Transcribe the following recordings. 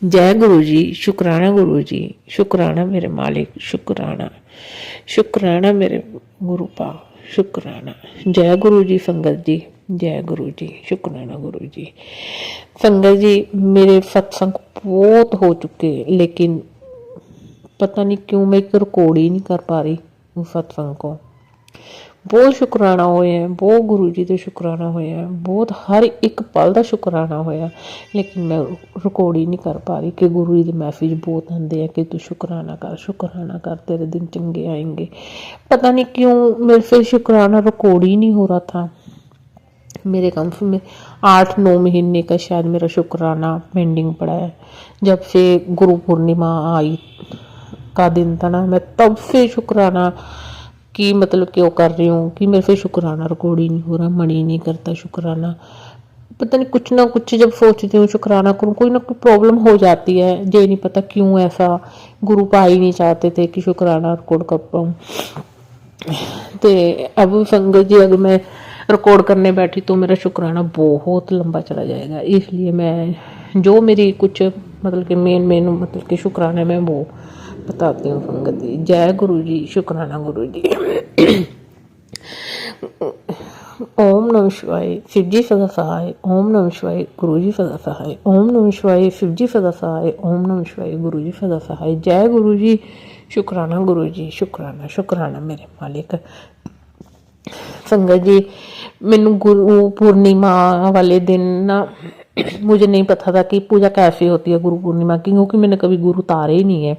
जय गुरु जी, शुक्राना गुरु जी, शुक्राना मेरे मालिक, शुक्राना, शुक्राना मेरे गुरु पा, शुक्राना। जय गुरु जी संगत जी, जय गुरु जी, शुक्राना गुरु जी। संगत जी मेरे सत्संग बहुत हो चुके, लेकिन पता नहीं क्यों मैं एक रिकॉर्ड ही नहीं कर पा रही उस सत्संग को। बहुत शुकराना होया, बहुत गुरु जी के शुकराना होया, बहुत हर एक पल का शुकराना होया, लेकिन मैं रिकॉर्ड ही नहीं कर पा रही कि गुरु जी के मैसेज बहुत आते हैं कि तू शुकराना कर, तेरे दिन चंगे आएंगे। पता नहीं क्यों मेरे से शुकराना रिकॉर्ड ही नहीं हो रहा था। मेरे कम से में 8-9 महीने का शायद मेरा शुकराना पेंडिंग पड़ा है। जब से गुरु पूर्णिमा आई का दिन था ना, मैं तब से शुकराना कि मतलब क्यों कर रही हूँ कि मेरे से शुक्राना रिकॉर्ड ही नहीं हो रहा, मन ही नहीं करता शुक्राना। पता नहीं कुछ ना कुछ जब सोचती हूँ शुक्राना करूँ, कोई ना कोई प्रॉब्लम हो जाती है। ये नहीं पता क्यों ऐसा, गुरु पा ही नहीं चाहते थे कि शुक्राना रिकॉर्ड कर पाऊँ। तो अब संगत जी अगर मैं रिकॉर्ड करने बैठी तो मेरा शुक्राना बहुत लंबा चला जाएगा, इसलिए मैं जो मेरी कुछ मतलब कि मेन मतलब कि शुक्राना मैं वो बताती हूँ संगत जी। जय गुरु जी, शुक्राना गुरु जी। ओम नमः शिवाय, शिव जी सदा सहाय। ओम नमः शिवाय, गुरु जी सदा सहाय। ओम नमः शिवाय, शिव जी सदा सहाय। ओम नमः शिवाय, गुरु जी सदा सहाय। जय गुरु जी, शुक्राना गुरु जी, शुक्राना, शुक्राना मेरे मालिक। संगत जी मैनू गुरु पूर्णिमा वाले दिन ना मुझे नहीं पता था कि पूजा कैसे होती है गुरु पूर्णिमा की, क्योंकि मैंने कभी गुरु तारे ही नहीं है।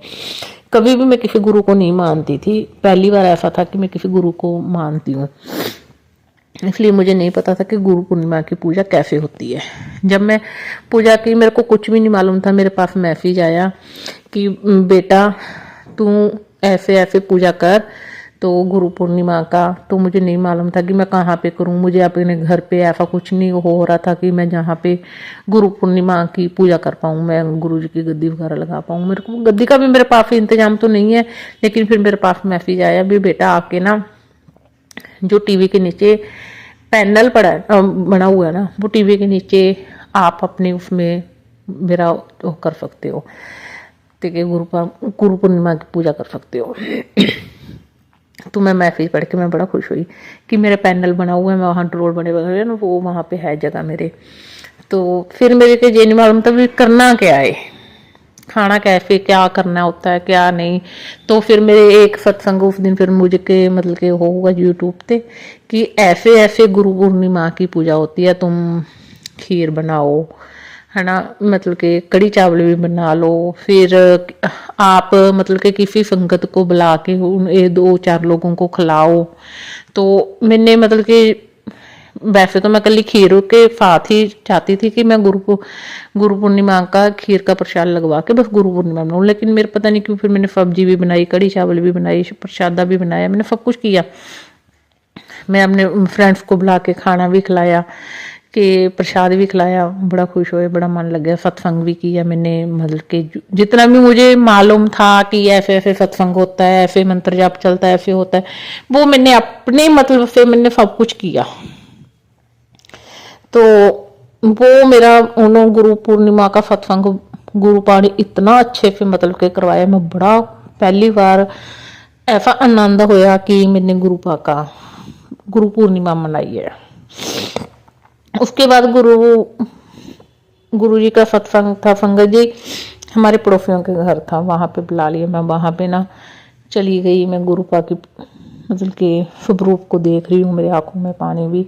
कभी भी मैं किसी गुरु को नहीं मानती थी, पहली बार ऐसा था कि मैं किसी गुरु को मानती हूँ, इसलिए मुझे नहीं पता था कि गुरु पूर्णिमा की पूजा कैसे होती है। जब मैं पूजा की मेरे को कुछ भी नहीं मालूम था, मेरे पास मैसेज आया कि बेटा तू ऐसे ऐसे पूजा कर, तो गुरु पूर्णिमा का। तो मुझे नहीं मालूम था कि मैं कहाँ पे करूँ, मुझे अपने घर पे ऐसा कुछ नहीं हो रहा था कि मैं जहाँ पे गुरु पूर्णिमा की पूजा कर पाऊँ, मैं गुरु जी की गद्दी वगैरह लगा पाऊँ। मेरे को गद्दी का भी मेरे पास इंतजाम तो नहीं है, लेकिन फिर मेरे पास मैसेज आया भी बेटा आके ना जो टीवी के नीचे पैनल पड़ा बना हुआ है ना, वो टीवी के नीचे आप अपने उसमें मेरा वो कर सकते हो, ठीक है, गुरु पूर्णिमा की पूजा कर सकते हो। तो मैं मैसेज पढ़ के मैं बड़ा खुश हुई कि मेरा पैनल बना हुआ है, मैं वहाँ ड्रोर बने हुए ना, वो वहाँ पे है जगह मेरे। तो फिर मेरे को ये नहीं मालूम था भी करना क्या है, खाना कैसे क्या करना होता है क्या नहीं। तो फिर मेरे एक सत्संग उस दिन फिर मुझे के मतलब के होगा यूट्यूब पे कि ऐसे ऐसे गुरु पूर्णिमा की पूजा होती है, तुम खीर बनाओ है ना, मतलब कि कड़ी चावल भी बना लो, फिर आप मतलब कि किसी संगत को बुला के उन 2-4 लोगों को खिलाओ। तो मैंने मतलब कि वैसे तो मैं कल खीर के साथ ही चाहती थी कि मैं गुरु पूर्णिमा का खीर का प्रसाद लगवा के बस गुरु पूर्णिमा बनाऊँ, लेकिन मेरे पता नहीं क्यों फिर मैंने सब्जी भी बनाई, कड़ी चावल भी बनाई, प्रसादा भी बनाया, मैंने सब कुछ किया। मैं अपने फ्रेंड्स को बुला के खाना भी खिलाया कि प्रसाद भी खिलाया, बड़ा खुश हुए, बड़ा मन लग गया। सत्संग भी किया मैंने, मतलब कि जितना भी मुझे मालूम था कि ऐसे ऐसे सत्संग होता है, ऐसे मंत्र जाप चलता है, ऐसे होता है, वो मैंने अपने मतलब से मैंने सब कुछ किया। तो वो मेरा उन्होंने गुरु पूर्णिमा का सत्संग गुरु पाणी इतना अच्छे से मतलब के करवाया, मैं बड़ा पहली बार ऐसा आनंद होया कि मैंने गुरु पूर्णिमा मनाई है। उसके बाद गुरु जी का सत्संग था संगत जी, हमारे पड़ोसियों के घर था, वहाँ पे बुला लिया। मैं वहाँ पे ना चली गई, मैं गुरु पा की मतलब कि स्वरूप को देख रही हूँ, मेरी आंखों में पानी भी,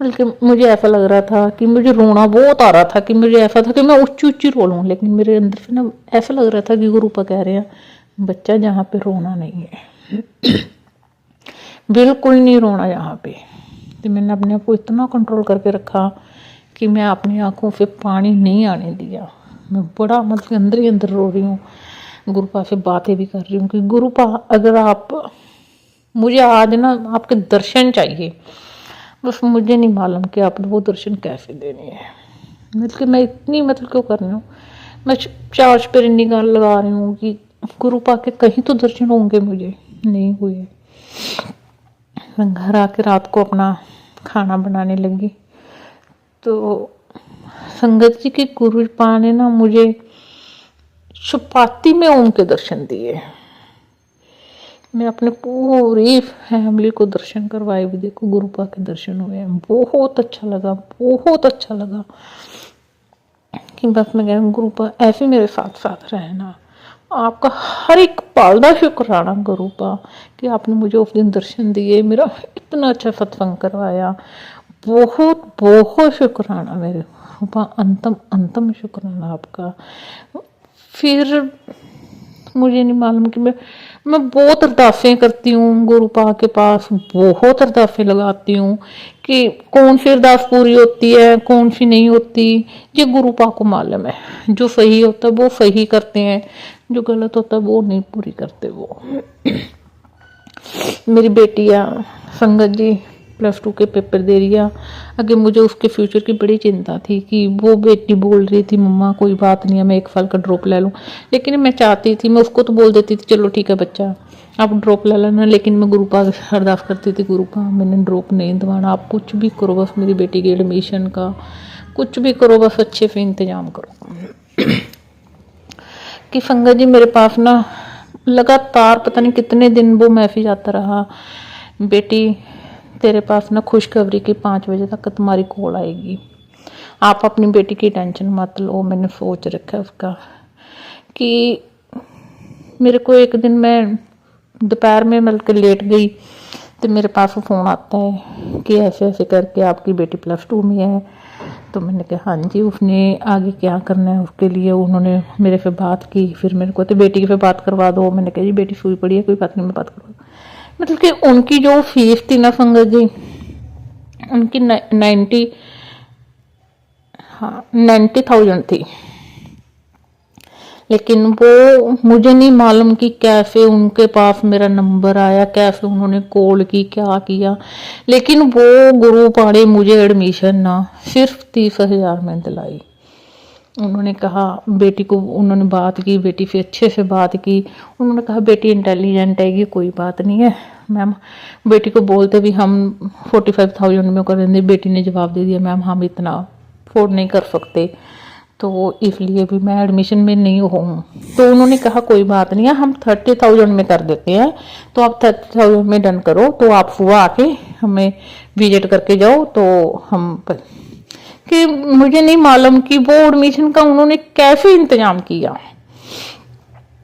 मतलब कि मुझे ऐसा लग रहा था कि मुझे रोना बहुत आ रहा था, कि मुझे ऐसा था कि मैं ऊंची ऊंची रो लूँ, लेकिन मेरे अंदर से ना ऐसा लग रहा था कि गुरु पा कह रहे हैं बच्चा जहाँ पे रोना नहीं है, बिल्कुल नहीं रोना यहाँ पे। तो मैंने अपने आप को इतना कंट्रोल करके रखा कि मैं अपनी आंखों से पानी नहीं आने दिया। मैं बड़ा मतलब अंदर ही अंदर रो रही हूँ, गुरुपा से बातें भी कर रही हूँ कि गुरुपा अगर आप मुझे आज ना आपके दर्शन चाहिए, बस मुझे नहीं मालूम कि आपने वो दर्शन कैसे देने हैं। मतलब कि मैं इतनी मतलब क्यों कर रही हूँ, मैं चार्ज पर निगाह लगा रही हूँ कि गुरुपा के कहीं तो दर्शन होंगे, मुझे नहीं हुए। मैं घर आके रात को अपना खाना बनाने लगी, तो संगत जी की गुरु पा ने ना मुझे शुपाती में ओम के दर्शन दिए। मैं अपने पूरी फैमिली को दर्शन करवाए भी, देखो गुरुपा के दर्शन हुए हैं, बहुत अच्छा लगा, बहुत अच्छा लगा। कि बस मैं कह गुरुपा ऐसे मेरे साथ साथ रहना, आपका हर एक पाल का शुक्राना गुरुपा कि आपने मुझे उस दिन दर्शन दिए, मेरा इतना अच्छा सत्संग करवाया, बहुत बहुत शुक्राना मेरे गुरुपा, अंतम अंतम शुक्राना आपका। फिर मुझे नहीं मालूम कि मैं बहुत अरदासें करती हूँ गुरुपा के पास, बहुत अरदासें लगाती हूँ कि कौन सी अरदास पूरी होती है कौन सी नहीं होती, ये गुरुपा को मालूम है। जो सही होता है वो सही करते हैं, जो गलत होता है वो नहीं पूरी करते वो। मेरी बेटियाँ संगत जी +2 के पेपर दे रही है, आगे मुझे उसके फ्यूचर की बड़ी चिंता थी कि वो बेटी बोल रही थी मम्मा कोई बात नहीं है मैं 1 साल का ड्रॉप ले लूँ, लेकिन मैं चाहती थी, मैं उसको तो बोल देती थी चलो ठीक है बच्चा आप ड्रॉप ले लेना, लेकिन मैं गुरुपा अरदास करती थी गुरुपा मैंने ड्रॉप नहीं दवाना, आप कुछ भी करो बस मेरी बेटी के एडमिशन का कुछ भी करो, बस अच्छे से इंतजाम करो। कि संगत जी मेरे पास ना लगातार पता नहीं कितने दिन वो मैसेज आता रहा, बेटी तेरे पास ना खुशखबरी की 5 बजे तक तुम्हारी कॉल आएगी, आप अपनी बेटी की टेंशन मत लो। मैंने सोच रखा है उसका कि मेरे को एक दिन मैं दोपहर में मिलकर लेट गई तो मेरे पास फ़ोन आता है कि ऐसे ऐसे करके आपकी बेटी +2 में है। तो मैंने कहा हाँ जी, उसने आगे क्या करना है उसके लिए उन्होंने मेरे से बात की, फिर मेरे को तो बेटी की फिर बात करवा दो। मैंने कहा जी बेटी सोई पड़ी है कोई बात नहीं मैं बात करवा, मतलब कि उनकी जो फीस थी ना संगत जी उनकी 90,000 थी, लेकिन वो मुझे नहीं मालूम कि कैसे उनके पास मेरा नंबर आया, कैसे उन्होंने कॉल की क्या किया, लेकिन वो गुरुपा ने मुझे एडमिशन ना सिर्फ 30,000 में दिलाई। उन्होंने कहा बेटी को, उन्होंने बात की बेटी से अच्छे से बात की, उन्होंने कहा बेटी इंटेलिजेंट है कोई बात नहीं है मैम। बेटी को बोलते भी हम 45,000 में कर देंगे, बेटी ने जवाब दे दिया मैम हम इतना अफोर्ड नहीं कर सकते, तो इसलिए भी मैं एडमिशन में नहीं हूँ। तो उन्होंने कहा कोई बात नहीं है हम 30,000 में कर देते हैं, तो आप 30,000 में डन करो, तो आप सुबह आके हमें विजिट करके जाओ। तो हम कि मुझे नहीं मालूम कि वो एडमिशन का उन्होंने कैसे इंतजाम किया,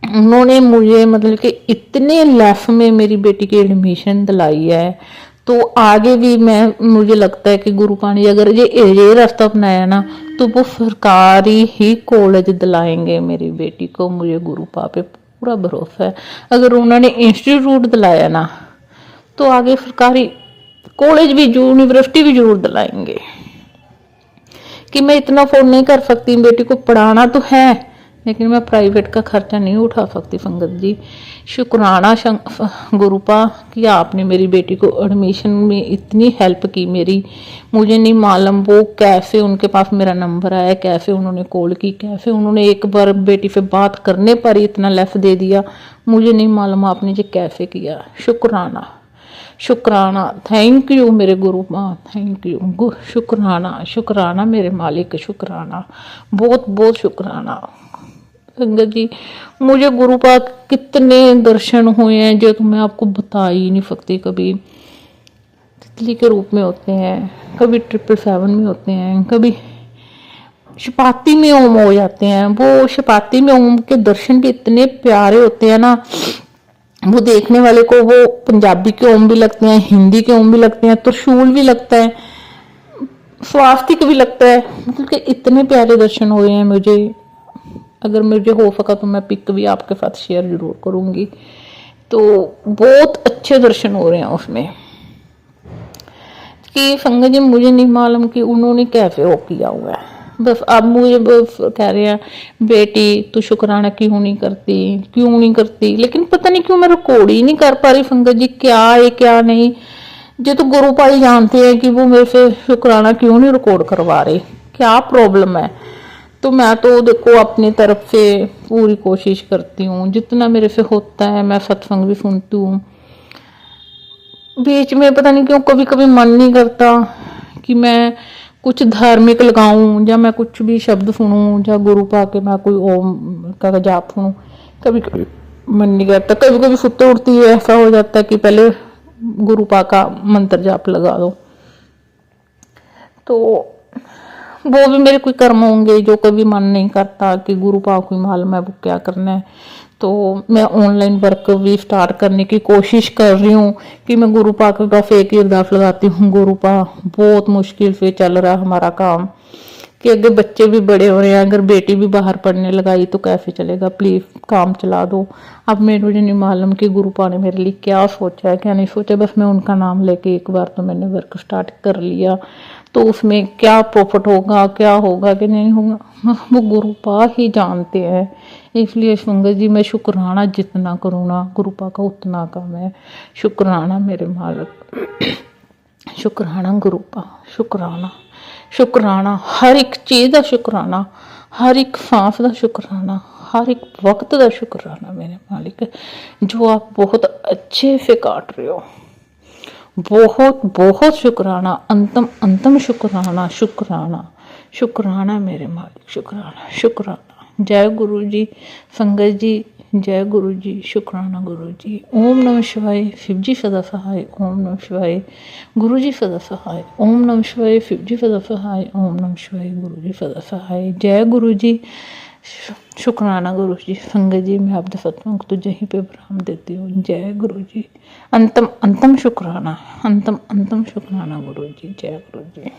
उन्होंने मुझे मतलब कि इतने लेस में मेरी बेटी की एडमिशन दिलाई है। तो आगे भी मुझे लगता है कि गुरुपा ने अगर ये रास्ता अपनाया ना तो वो सरकारी ही कॉलेज दिलाएंगे मेरी बेटी को, मुझे गुरुपा पे पूरा भरोसा है। अगर उन्होंने इंस्टीट्यूट दिलाया ना तो आगे सरकारी कॉलेज भी यूनिवर्सिटी भी जरूर दिलाएंगे। कि मैं इतना अफोर्ड नहीं कर सकती, बेटी को पढ़ाना तो है लेकिन मैं प्राइवेट का खर्चा नहीं उठा सकती। संगत जी शुक्राना गुरुपा कि आपने मेरी बेटी को एडमिशन में इतनी हेल्प की मेरी, मुझे नहीं मालूम वो कैसे उनके पास मेरा नंबर आया, कैसे उन्होंने कॉल की, कैसे उन्होंने एक बार बेटी से बात करने पर ही इतना लेस दे दिया, मुझे नहीं मालूम आपने ये कैसे किया। शुक्राना शुक्राना, थैंक यू मेरे गुरुपा, थैंक यू, शुक्राना शुक्राना मेरे मालिक, शुक्राना बहुत बहुत शुक्राना। संगत जी मुझे गुरुपा कितने दर्शन हुए हैं जो तो मैं आपको बता ही नहीं सकती। कभी तितली के रूप में होते हैं, कभी 777 में होते हैं, कभी शपाती में ओम हो जाते हैं। वो शपाती में ओम के दर्शन भी इतने प्यारे होते हैं ना, वो देखने वाले को वो पंजाबी के ओम भी लगते हैं, हिंदी के ओम भी लगते हैं, त्रिशूल भी लगता है, स्वास्तिक भी लगता है, मतलब कि इतने प्यारे दर्शन हुए हैं मुझे। अगर मुझे हो सका तो मैं पिक भी आपके साथ शेयर जरूर करूंगी। तो बहुत अच्छे दर्शन हो रहे हैं उसमें कि संगत जी मुझे नहीं मालूम कि उन्होंने कैसे हो किया हुआ है। बस अब मुझे बस कह रहे हैं बेटी तू शुक्राना क्यों नहीं करती, लेकिन पता नहीं क्यों मैं रिकॉर्ड ही नहीं कर पा रही। संगत जी क्या है क्या नहीं, जो तो गुरुपा ही जानते हैं कि वो मेरे से शुक्राना क्यों नहीं रिकॉर्ड करवा रहे, क्या प्रॉब्लम है। तो मैं तो देखो अपनी तरफ से पूरी कोशिश करती हूँ, जितना मेरे से होता है। मैं सत्संग भी सुनती हूँ, बीच में पता नहीं क्यों कभी कभी मन नहीं करता कि मैं कुछ धार्मिक लगाऊं या मैं कुछ भी शब्द सुनूं या गुरु पा के मैं कोई ओम का जाप सुनूं, कभी कभी मन नहीं करता। कभी कभी सुते उठती है ऐसा हो जाता है कि पहले गुरु पा का मंत्र जाप लगा दो। तो वो भी मेरे कोई कर्म होंगे जो कभी मन नहीं करता कि गुरु पाक ही मालूम है वो क्या करना है। तो मैं ऑनलाइन वर्क भी स्टार्ट करने की कोशिश कर रही हूँ कि मैं गुरु पाक के पास एक ही अरदास लगाती हूँ, गुरु पाक बहुत मुश्किल से चल रहा है हमारा काम, कि अगर बच्चे भी बड़े हो रहे हैं, अगर बेटी भी बाहर पढ़ने लगाई तो कैसे चलेगा, प्लीज काम चला दो। अब मुझे नहीं मालूम कि गुरु पा ने मेरे लिए क्या सोचा है क्या नहीं सोचा, बस मैं उनका नाम लेके एक बार तो मैंने वर्क स्टार्ट कर लिया। तो उसमें क्या प्रॉफिट होगा क्या होगा कि नहीं होगा वो गुरु पा ही जानते हैं। इसलिए संगत जी मैं शुक्राना जितना करूँ ना गुरु पा का उतना कम है। शुक्राना मेरे मालिक, शुक्राना गुरु पा, शुक्राना शुक्राना हर एक चीज़ का शुक्राना, हर एक सांस का शुक्राना, हर एक वक्त का शुक्राना मेरे मालिक, जो आप बहुत अच्छे से काट रहे हो। बहुत बहुत शुक्राना, अंतम अंतम शुक्राना, शुक्राना शुक्राना मेरे मालिक, शुक्राना शुक्राना। जय गुरु जी संगत जी, जय गुरु जी, शुक्राना गुरु जी। ओम नमः शिवाय, शिव जी सदा सहाय। ओम नमः शिवाय, गुरु जी सदा सहाय। ओम नमः शिवाय, शिव जी सदा सहाय। ओम नमः शिवाय, गुरु जी सदा सहाय। जय गुरु जी, शुक्राना गुरु जी। संगत जी मैं आपके सत्संग तो यहीं पे विराम देती हूँ। जय गुरु जी, अंतम अंतम शुक्राना, अंतम अंतम शुक्राना गुरु जी। जय गुरु जी।